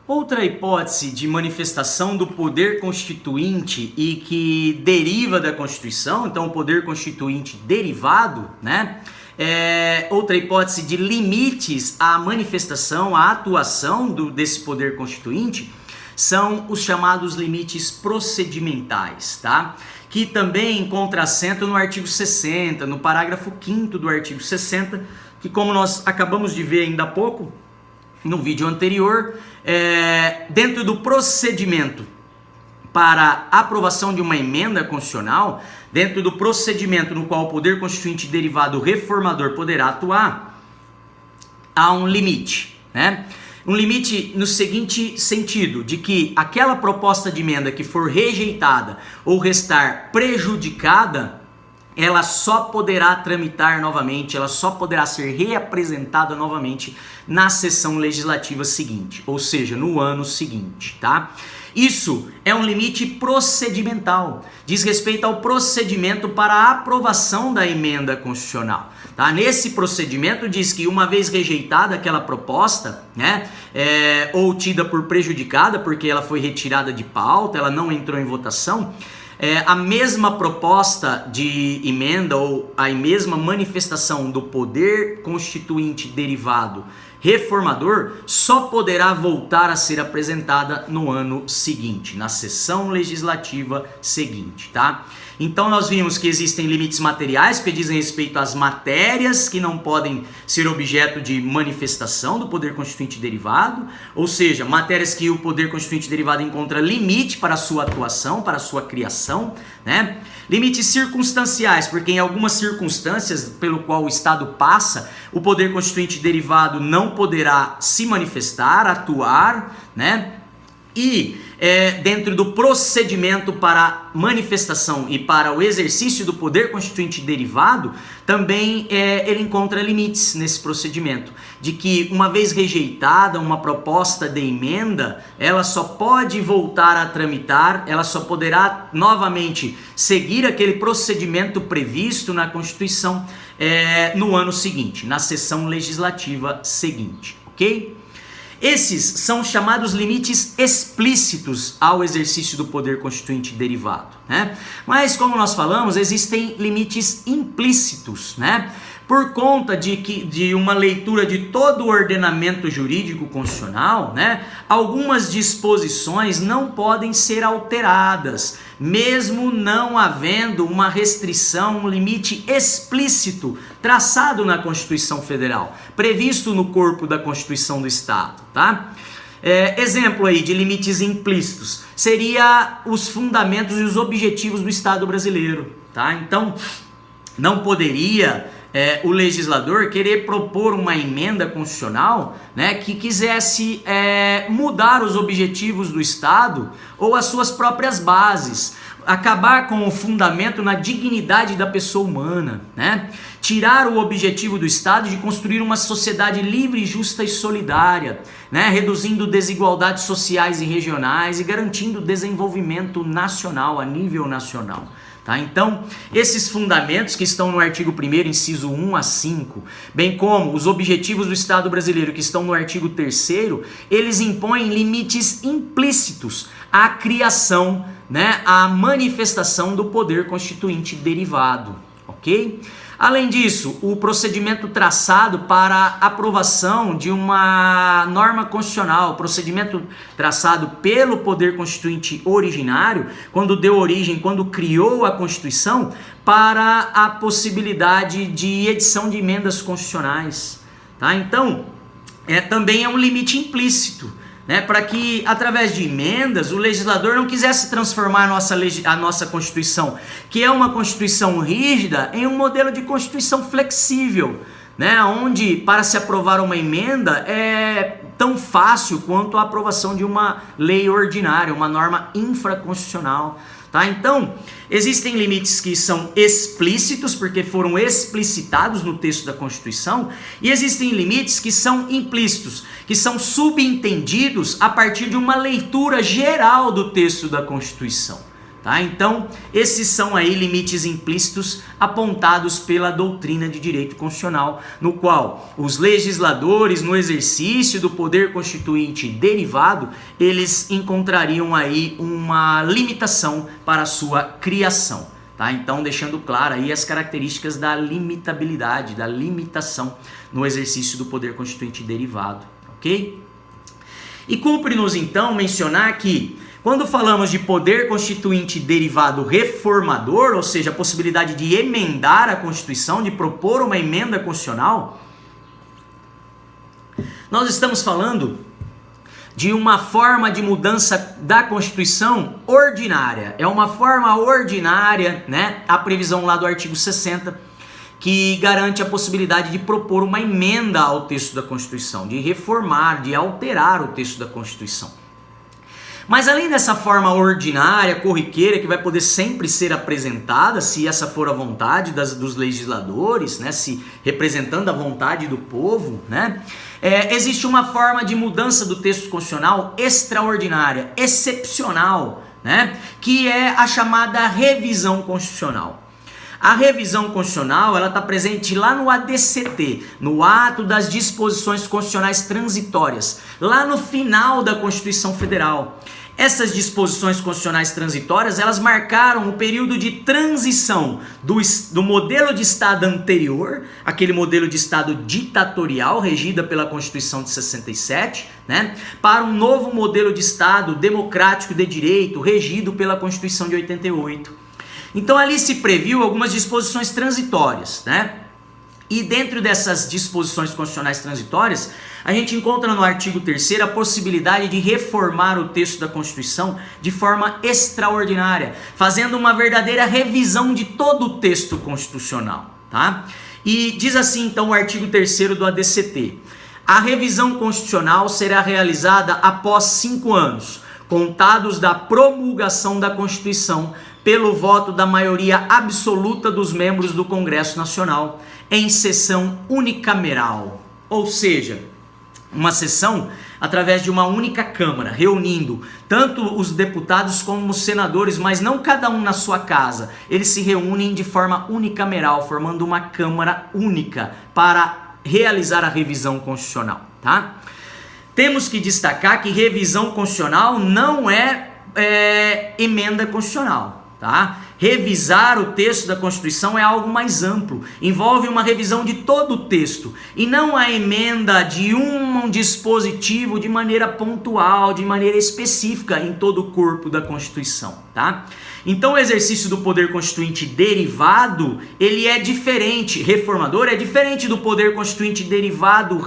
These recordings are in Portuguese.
Outra hipótese de manifestação do poder constituinte e que deriva da Constituição, então o poder constituinte derivado, né? Outra hipótese de limites à manifestação, à atuação desse poder constituinte, são os chamados limites procedimentais, tá? Que também encontra assento no artigo 60, no parágrafo 5º do artigo 60, que como nós acabamos de ver ainda há pouco, no vídeo anterior, dentro do procedimento para aprovação de uma emenda constitucional, dentro do procedimento no qual o poder constituinte derivado reformador poderá atuar, há um limite, né? Um limite no seguinte sentido, de que aquela proposta de emenda que for rejeitada ou restar prejudicada, ela só poderá tramitar novamente, ela só poderá ser reapresentada novamente na sessão legislativa seguinte, ou seja, no ano seguinte, tá? Isso é um limite procedimental, diz respeito ao procedimento para a aprovação da emenda constitucional, tá? Nesse procedimento diz que uma vez rejeitada aquela proposta, né, ou tida por prejudicada porque ela foi retirada de pauta, ela não entrou em votação, a mesma proposta de emenda ou a mesma manifestação do poder constituinte derivado reformador só poderá voltar a ser apresentada no ano seguinte, na sessão legislativa seguinte, tá? Então nós vimos que existem limites materiais que dizem respeito às matérias que não podem ser objeto de manifestação do poder constituinte derivado, ou seja, matérias que o poder constituinte derivado encontra limite para a sua atuação, para a sua criação, né? Limites circunstanciais, porque em algumas circunstâncias pelo qual o Estado passa, o poder constituinte derivado não poderá se manifestar, atuar, né? E dentro do procedimento para manifestação e para o exercício do poder constituinte derivado, também ele encontra limites nesse procedimento, de que uma vez rejeitada uma proposta de emenda, ela só pode voltar a tramitar, ela só poderá novamente seguir aquele procedimento previsto na Constituição no ano seguinte, na sessão legislativa seguinte, ok? Esses são chamados limites explícitos ao exercício do poder constituinte derivado, né? Mas como nós falamos, existem limites implícitos, né? Por conta de uma leitura de todo o ordenamento jurídico constitucional, né? Algumas disposições não podem ser alteradas, mesmo não havendo uma restrição, um limite explícito traçado na Constituição Federal, previsto no corpo da Constituição do Estado, tá? Exemplo aí de limites implícitos seria os fundamentos e os objetivos do Estado brasileiro, tá? Então, não poderia o legislador querer propor uma emenda constitucional, né, que quisesse mudar os objetivos do Estado ou as suas próprias bases, acabar com o fundamento na dignidade da pessoa humana, né? Tirar o objetivo do Estado de construir uma sociedade livre, justa e solidária, né? Reduzindo desigualdades sociais e regionais e garantindo desenvolvimento nacional, a nível nacional. Tá? Então, esses fundamentos que estão no artigo 1º, inciso 1 a 5, bem como os objetivos do Estado brasileiro que estão no artigo 3º, eles impõem limites implícitos à criação, né, à manifestação do poder constituinte derivado, ok? Além disso, o procedimento traçado para aprovação de uma norma constitucional, o procedimento traçado pelo poder constituinte originário, quando deu origem, quando criou a Constituição, para a possibilidade de edição de emendas constitucionais, tá? Então, também é um limite implícito, né, para que, através de emendas, o legislador não quisesse transformar a nossa Constituição, que é uma Constituição rígida, em um modelo de Constituição flexível, né, onde, para se aprovar uma emenda, é tão fácil quanto a aprovação de uma lei ordinária, uma norma infraconstitucional. Tá? Então, existem limites que são explícitos, porque foram explicitados no texto da Constituição, e existem limites que são implícitos, que são subentendidos a partir de uma leitura geral do texto da Constituição. Tá? Então, esses são aí limites implícitos apontados pela doutrina de direito constitucional, no qual os legisladores, no exercício do poder constituinte derivado, eles encontrariam aí uma limitação para a sua criação. Tá? Então, deixando claro aí as características da limitabilidade, da limitação no exercício do poder constituinte derivado, ok? E cumpre-nos então mencionar que quando falamos de poder constituinte derivado reformador, ou seja, a possibilidade de emendar a Constituição, de propor uma emenda constitucional, nós estamos falando de uma forma de mudança da Constituição ordinária. É uma forma ordinária, né? A previsão lá do artigo 60, que garante a possibilidade de propor uma emenda ao texto da Constituição, de reformar, de alterar o texto da Constituição. Mas além dessa forma ordinária, corriqueira, que vai poder sempre ser apresentada, se essa for a vontade dos legisladores, né, se representando a vontade do povo, né, existe uma forma de mudança do texto constitucional extraordinária, excepcional, né, que é a chamada revisão constitucional. A revisão constitucional, ela está presente lá no ADCT, no Ato das Disposições Constitucionais Transitórias, lá no final da Constituição Federal. Essas disposições constitucionais transitórias, elas marcaram o período de transição do modelo de Estado anterior, aquele modelo de Estado ditatorial, regida pela Constituição de 67, né, para um novo modelo de Estado democrático de direito, regido pela Constituição de 88. Então ali se previu algumas disposições transitórias, né? E dentro dessas disposições constitucionais transitórias, a gente encontra no artigo 3º a possibilidade de reformar o texto da Constituição de forma extraordinária, fazendo uma verdadeira revisão de todo o texto constitucional, tá? E diz assim então o artigo 3º do ADCT: a revisão constitucional será realizada após 5 anos, contados da promulgação da Constituição, pelo voto da maioria absoluta dos membros do Congresso Nacional, em sessão unicameral. Ou seja, uma sessão através de uma única Câmara, reunindo tanto os deputados como os senadores, mas não cada um na sua casa. Eles se reúnem de forma unicameral, formando uma Câmara única para realizar a revisão constitucional, tá? Temos que destacar que revisão constitucional não é emenda constitucional. Tá? Revisar o texto da Constituição é algo mais amplo, envolve uma revisão de todo o texto e não a emenda de um dispositivo de maneira pontual, de maneira específica em todo o corpo da Constituição. Tá? Então o exercício do poder constituinte derivado, ele é diferente, reformador é diferente do poder constituinte derivado,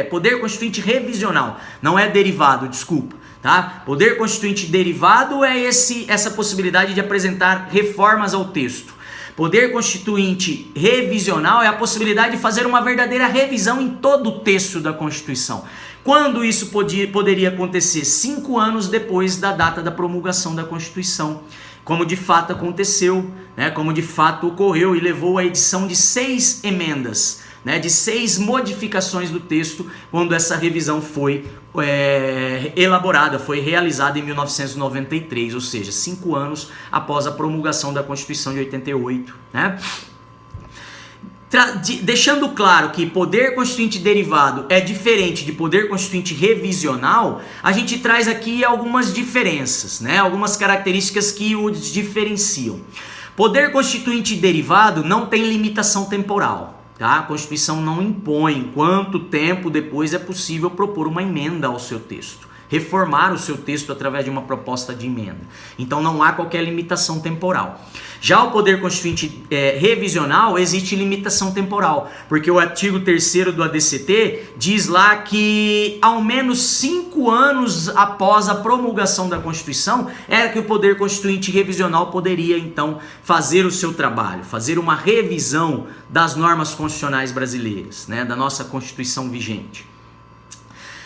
poder constituinte revisional, não é derivado, desculpa. Tá? Poder constituinte derivado é essa possibilidade de apresentar reformas ao texto. Poder constituinte revisional é a possibilidade de fazer uma verdadeira revisão em todo o texto da Constituição. Quando isso poderia acontecer? 5 anos depois da data da promulgação da Constituição, como de fato aconteceu, né? Como de fato ocorreu e levou à edição de 6 emendas, né? De 6 modificações do texto, quando essa revisão foi elaborada, foi realizada em 1993, ou seja, 5 anos após a promulgação da Constituição de 88, né? Deixando claro que poder constituinte derivado é diferente de poder constituinte revisional, a gente traz aqui algumas diferenças, né? Algumas características que os diferenciam. Poder constituinte derivado não tem limitação temporal. Tá? A Constituição não impõe quanto tempo depois é possível propor uma emenda ao seu texto, reformar o seu texto através de uma proposta de emenda. Então não há qualquer limitação temporal. Já o poder constituinte revisional, existe limitação temporal, porque o artigo 3º do ADCT diz lá que ao menos 5 anos após a promulgação da Constituição era que o poder constituinte revisional poderia então fazer o seu trabalho, fazer uma revisão das normas constitucionais brasileiras, né, da nossa Constituição vigente.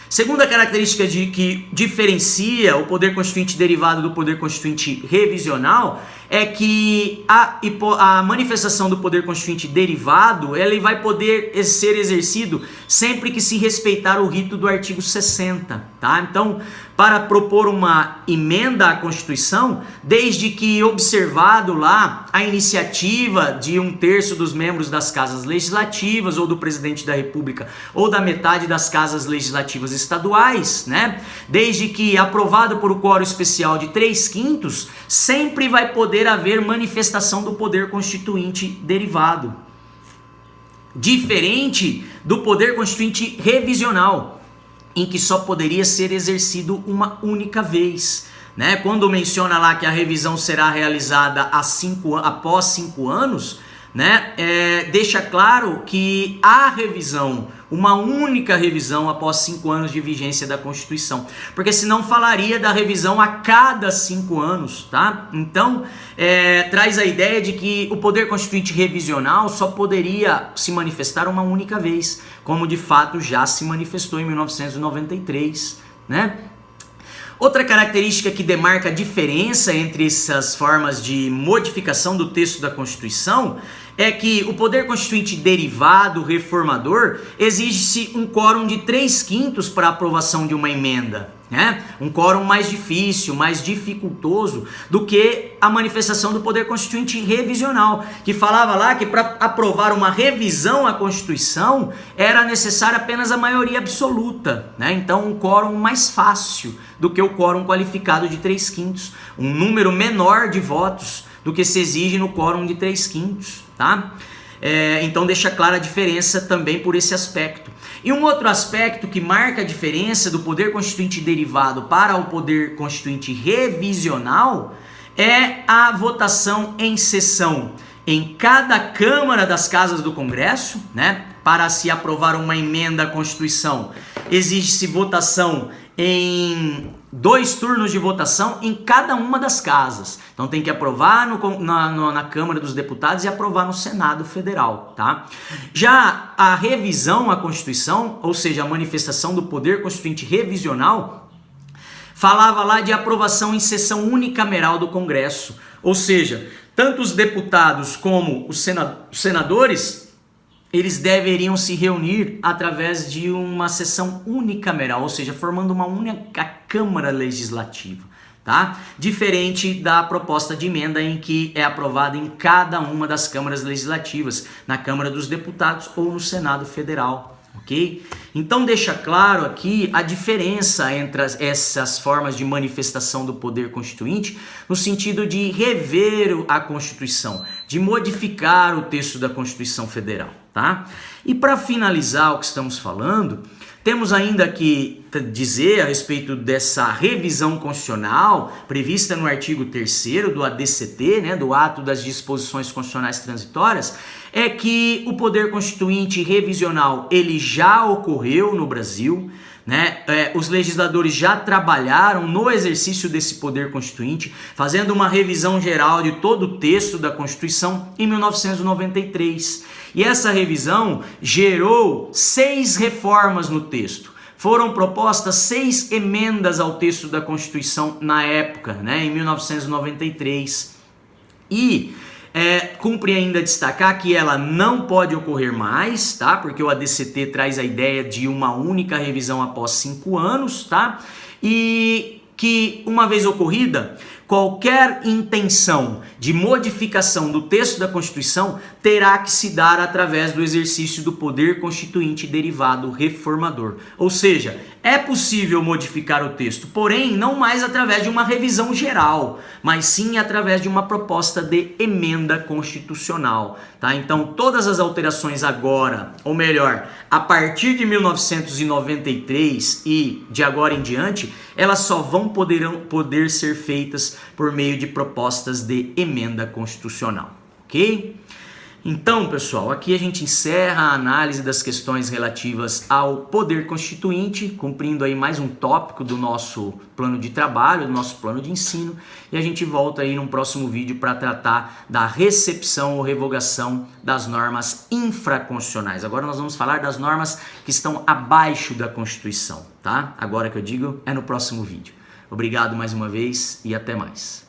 Segunda característica que diferencia o poder constituinte derivado do poder constituinte revisional é que a manifestação do poder constituinte derivado, ele vai poder ser exercido sempre que se respeitar o rito do artigo 60, tá? Então, para propor uma emenda à Constituição, desde que observado lá a iniciativa de 1/3 dos membros das casas legislativas, ou do presidente da República, ou da metade das casas legislativas estaduais, né? Desde que aprovado por o quórum especial de 3/5, sempre vai poder haver manifestação do poder constituinte derivado. Diferente do poder constituinte revisional, em que só poderia ser exercido uma única vez, né? Quando menciona lá que a revisão será realizada após 5 anos, né? Deixa claro que a revisão, uma única revisão após 5 anos de vigência da Constituição, porque senão falaria da revisão a cada 5 anos, tá? Então, traz a ideia de que o poder constituinte revisional só poderia se manifestar uma única vez, como de fato já se manifestou em 1993, né? Outra característica que demarca a diferença entre essas formas de modificação do texto da Constituição é que o poder constituinte derivado reformador exige-se um quórum de 3/5 para a aprovação de uma emenda, né? Um quórum mais difícil, mais dificultoso do que a manifestação do poder constituinte revisional, que falava lá que para aprovar uma revisão à Constituição era necessária apenas a maioria absoluta, né? Então um quórum mais fácil do que o quórum qualificado de 3/5, um número menor de votos do que se exige no quórum de 3/5, tá? Então deixa clara a diferença também por esse aspecto. E um outro aspecto que marca a diferença do poder constituinte derivado para o poder constituinte revisional é a votação em sessão em cada Câmara das Casas do Congresso, né? Para se aprovar uma emenda à Constituição, exige-se votação em 2 turnos de votação em cada uma das casas. Então tem que aprovar na Câmara dos Deputados e aprovar no Senado Federal, tá? Já a revisão à Constituição, ou seja, a manifestação do poder constituinte revisional, falava lá de aprovação em sessão unicameral do Congresso. Ou seja, tanto os deputados como os senadores, eles deveriam se reunir através de uma sessão unicameral, ou seja, formando uma única Câmara Legislativa, tá? Diferente da proposta de emenda em que é aprovada em cada uma das câmaras legislativas, na Câmara dos Deputados ou no Senado Federal, ok? Então deixa claro aqui a diferença entre essas formas de manifestação do poder constituinte, no sentido de rever a Constituição, de modificar o texto da Constituição Federal, tá? E para finalizar o que estamos falando, temos ainda que dizer a respeito dessa revisão constitucional prevista no artigo 3º do ADCT, né, do Ato das Disposições Constitucionais Transitórias, é que o poder constituinte revisional ele já ocorreu no Brasil, né? Os legisladores já trabalharam no exercício desse poder constituinte, fazendo uma revisão geral de todo o texto da Constituição em 1993. E essa revisão gerou 6 reformas no texto. Foram propostas 6 emendas ao texto da Constituição na época, né, em 1993. E cumpre ainda destacar que ela não pode ocorrer mais, tá? Porque o ADCT traz a ideia de uma única revisão após 5 anos, tá? E que, uma vez ocorrida, qualquer intenção de modificação do texto da Constituição terá que se dar através do exercício do poder constituinte derivado reformador. Ou seja, é possível modificar o texto, porém não mais através de uma revisão geral, mas sim através de uma proposta de emenda constitucional, tá? Então todas as alterações agora, ou melhor, a partir de 1993 e de agora em diante, elas só vão poder ser feitas por meio de propostas de emenda constitucional, ok? Então, pessoal, aqui a gente encerra a análise das questões relativas ao poder constituinte, cumprindo aí mais um tópico do nosso plano de trabalho, do nosso plano de ensino, e a gente volta aí num próximo vídeo para tratar da recepção ou revogação das normas infraconstitucionais. Agora nós vamos falar das normas que estão abaixo da Constituição, tá? Agora que eu digo, é no próximo vídeo. Obrigado mais uma vez e até mais.